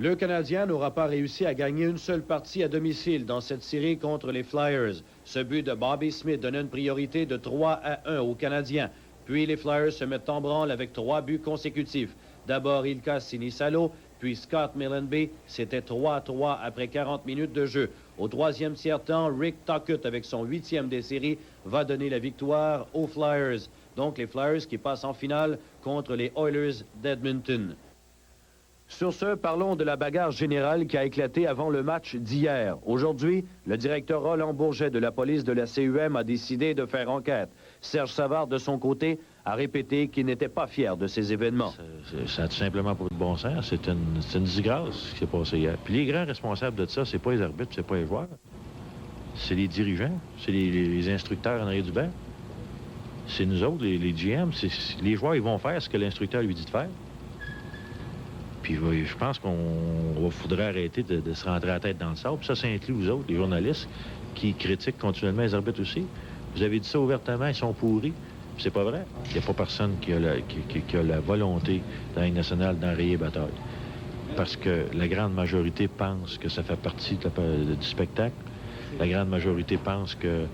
Le Canadien n'aura pas réussi à gagner une seule partie à domicile dans cette série contre les Flyers. Ce but de Bobby Smith donnait une priorité de 3-1 aux Canadiens. Puis les Flyers se mettent en branle avec 3 buts consécutifs. D'abord Ilka Sinisalo, puis Scott Millenby. C'était 3-3 après 40 minutes de jeu. Au troisième tiers-temps, Rick Tocchet, avec son 8e des séries, va donner la victoire aux Flyers. Donc les Flyers qui passent en finale contre les Oilers d'Edmonton. Sur ce, parlons de la bagarre générale qui a éclaté avant le match d'hier. Aujourd'hui, le directeur Roland Bourget de la police de la CUM a décidé de faire enquête. Serge Savard, de son côté, a répété qu'il n'était pas fier de ces événements. Ça a tout simplement pas de bon sens. C'est une disgrâce ce qui s'est passé hier. Puis les grands responsables de ça, c'est pas les arbitres, c'est pas les joueurs. C'est les dirigeants, c'est les instructeurs en arrière du banc. C'est nous autres, les GM. Les joueurs, ils vont faire ce que l'instructeur lui dit de faire. Puis je pense qu'on faudrait arrêter de se rentrer la tête dans le sable. Puis ça inclut vous autres, les journalistes, qui critiquent continuellement les arbitres aussi. Vous avez dit ça ouvertement, ils sont pourris. C'est pas vrai. Il n'y a pas personne qui a la volonté dans la Ligue nationale d'enrayer bataille. Parce que la grande majorité pense que ça fait partie du spectacle. La grande majorité pense que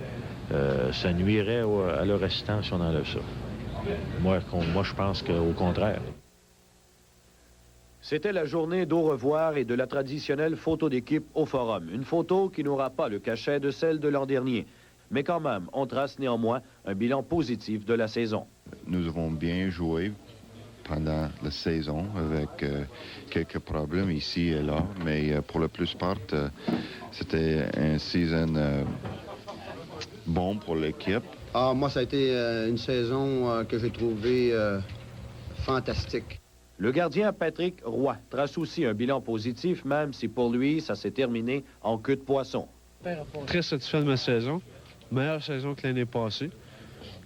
ça nuirait à leur assistance si on enlève ça. Moi je pense qu'au contraire. C'était la journée d'au revoir et de la traditionnelle photo d'équipe au Forum. Une photo qui n'aura pas le cachet de celle de l'an dernier. Mais quand même, on trace néanmoins un bilan positif de la saison. Nous avons bien joué pendant la saison avec quelques problèmes ici et là. Mais pour la plupart, c'était une saison bon pour l'équipe. Moi, ça a été une saison que j'ai trouvée fantastique. Le gardien Patrick Roy trace aussi un bilan positif, même si pour lui, ça s'est terminé en queue de poisson. Très satisfait de ma saison. Meilleure saison que l'année passée.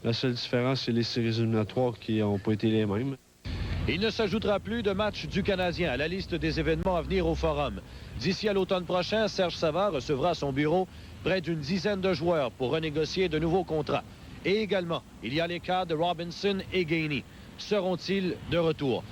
La seule différence, c'est les séries éliminatoires qui n'ont pas été les mêmes. Il ne s'ajoutera plus de matchs du Canadien à la liste des événements à venir au Forum. D'ici à l'automne prochain, Serge Savard recevra à son bureau près d'une dizaine de joueurs pour renégocier de nouveaux contrats. Et également, il y a les cas de Robinson et Gainey. Seront-ils de retour?